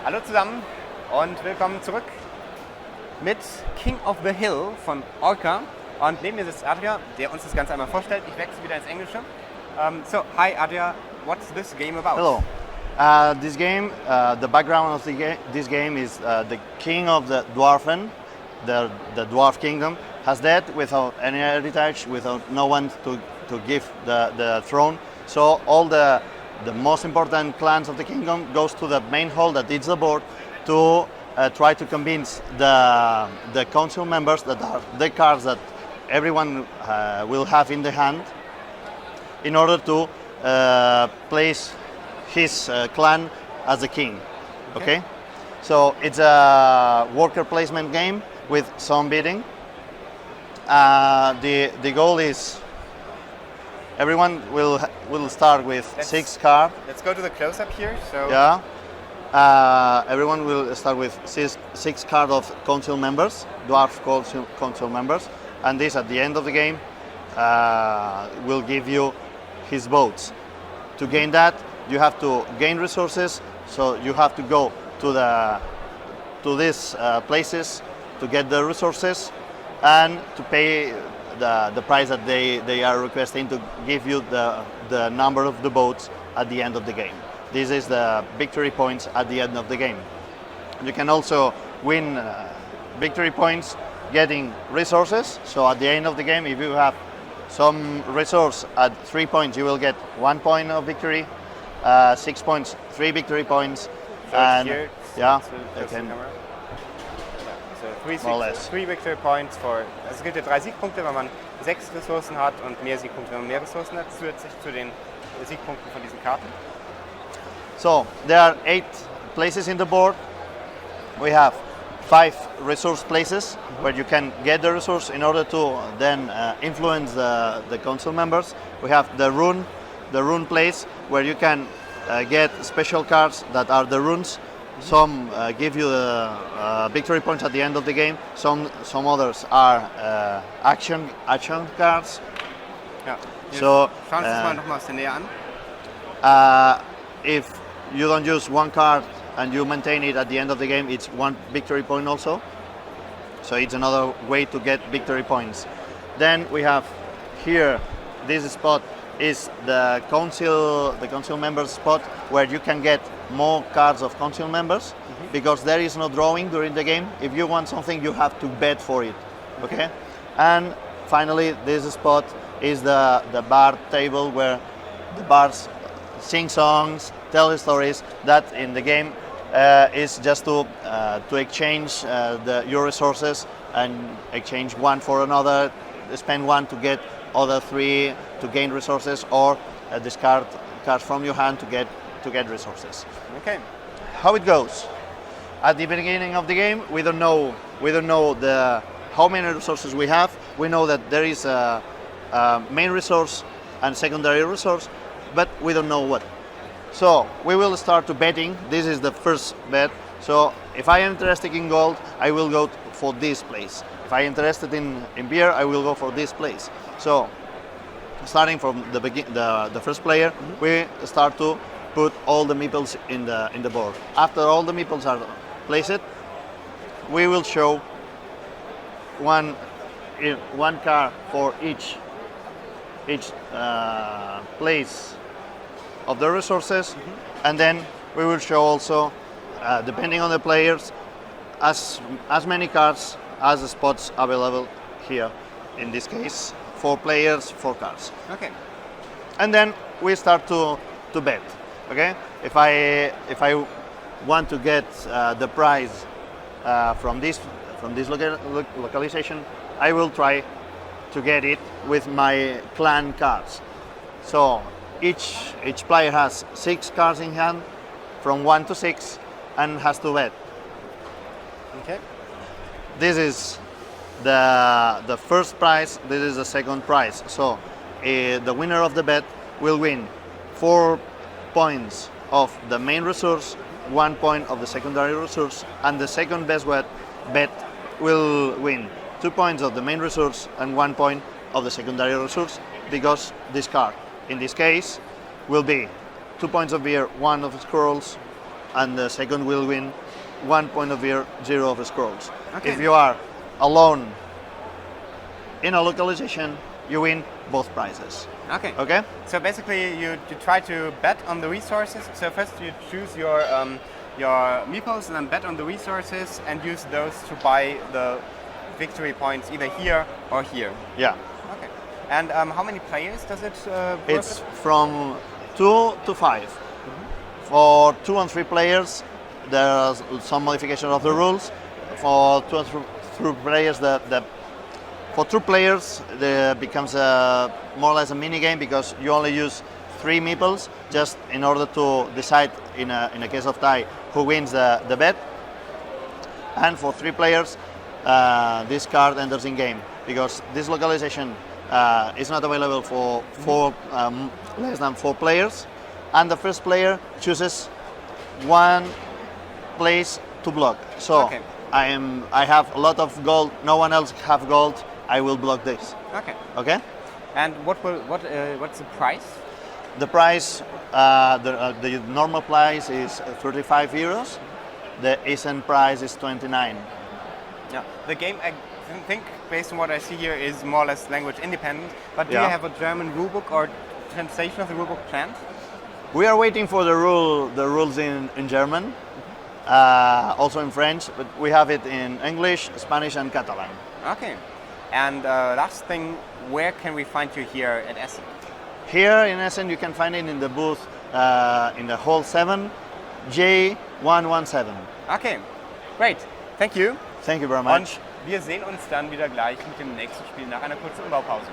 Hallo zusammen und willkommen zurück mit King of the Hill von Orca. Und neben mir sitzt Adria, der uns das Ganze einmal vorstellt. Ich wechsle wieder ins Englische. So, hi Adria, what's this game about? Hello. This game, the background of this game is the king of the Dwarfen, the Dwarf kingdom, has died without any heritage, without no one to give the throne. So all the most important clans of the kingdom goes to the main hall that is the board to try to convince the council members that are the cards that everyone will have in the hand in order to place his clan as the king. Okay? So it's a worker placement game with some bidding. The goal is everyone will start with 6 cards. Let's go to the close-up here. So Yeah. Everyone will start with 6 cards of council members, dwarf council members, and this at the end of the game will give you his votes. To gain that, you have to gain resources, so you have to go to these places to get the resources and to pay the price that they are requesting to give you the number of the votes at the end of the game. This is the victory points at the end of the game. You can also win victory points getting resources. So at the end of the game, if you have some resource at 3 points, you will get 1 point of victory. 6 points, 3 victory points. So And here, yeah, so you can, so three victory points for. Also es gibt ja 3 Siegpunkte, wenn man 6 Ressourcen hat und mehr Siegpunkte, wenn man mehr Ressourcen hat, zusätzlich zu den Siegpunkten von diesen Karten. so there are 8 places in the board. We have 5 resource places where you can get the resource in order to then influence the council members. We have the rune place where you can get special cards that are the runes. Some give you the victory points at the end of the game. Some others are action cards. Ja. So Schauen wir uns das mal nochmal aus der Nähe an. if you don't use one card and you maintain it at the end of the game, it's 1 victory point also. So it's another way to get victory points. Then we have here, this spot is the council members spot where you can get more cards of council members because there is no drawing during the game. If you want something, you have to bet for it. Okay? And finally, this spot is the bar table where the bars sing songs, tell stories. That in the game is just to exchange your resources and exchange one for another, spend 1 to get other 3 to gain resources, or discard cards from your hand to get resources. Okay. How it goes? At the beginning of the game, we don't know how many resources we have. We know that there is a main resource and secondary resource, but we don't know what. So we will start to betting. This is the first bet. So if I am interested in gold, I will go for this place. If I am interested in beer, I will go for this place. So starting from the first player, we start to put all the meeples in the board. After all the meeples are placed, we will show one card for each place of the resources, and then we will show also, depending on the players, as many cards as the spots available here. In this case, 4 players, 4 cards. Okay. And then we start to bet. Okay. If I want to get the prize from this localization, I will try to get it with my clan cards. So each player has 6 cards in hand, from 1 to 6, and has to bet. Okay. This is the first prize. This is the second prize. So the winner of the bet will win 4 points of the main resource, 1 point of the secondary resource, and the second best bet will win 2 points of the main resource and 1 point of the secondary resource, because this card, in this case, will be 2 points of beer, 1 of scrolls, and the second will win 1 point of zero of scrolls. Okay. If you are alone in a localization, you win both prizes. Okay. Okay? So basically, you try to bet on the resources. So first you choose your meeples and then bet on the resources and use those to buy the victory points either here or here. Yeah. Okay. And how many players does it work It's with? from 2 to 5. For 2 and 3 players, there's some modification of the rules. For 2 and 3 players, for 2 players, there becomes more or less a mini game because you only use 3 meeples just in order to decide in a case of tie who wins the bet. And for 3 players, this card enters in game because this localization is not available for less than 4 players. And the first player chooses 1 place to block. So Okay. I have a lot of gold. No one else have gold. I will block this. Okay. Okay. And what's the price? The price, the normal price is 35 euros. The Essen price is 29. Yeah. The game, I think, based on what I see here, is more or less language independent. But do Yeah. you have a German rulebook or translation of the rulebook planned? We are waiting for the rules in German, also in French, but we have it in English, Spanish, and Catalan. Okay. And last thing, where can we find you here at Essen? Here in Essen, you can find it in the booth in the hall 7, J117. Okay, great. Thank you. Thank you very Und much. wir sehen uns dann wieder gleich mit dem nächsten Spiel nach einer kurzen Umbaupause.